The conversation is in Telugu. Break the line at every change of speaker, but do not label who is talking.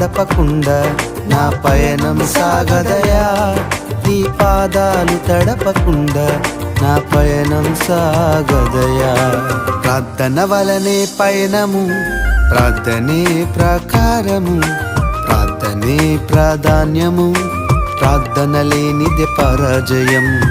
గడపకుండా నా పయనం సాగదయా. నీ పాదాలు తడపకుండా నా పయనం సాగదయా. ప్రార్థన వలనే పయనము, ప్రార్థనే ప్రకారము, ప్రార్థనే ప్రాధాన్యము, ప్రార్థన లేనిదే పరాజయం.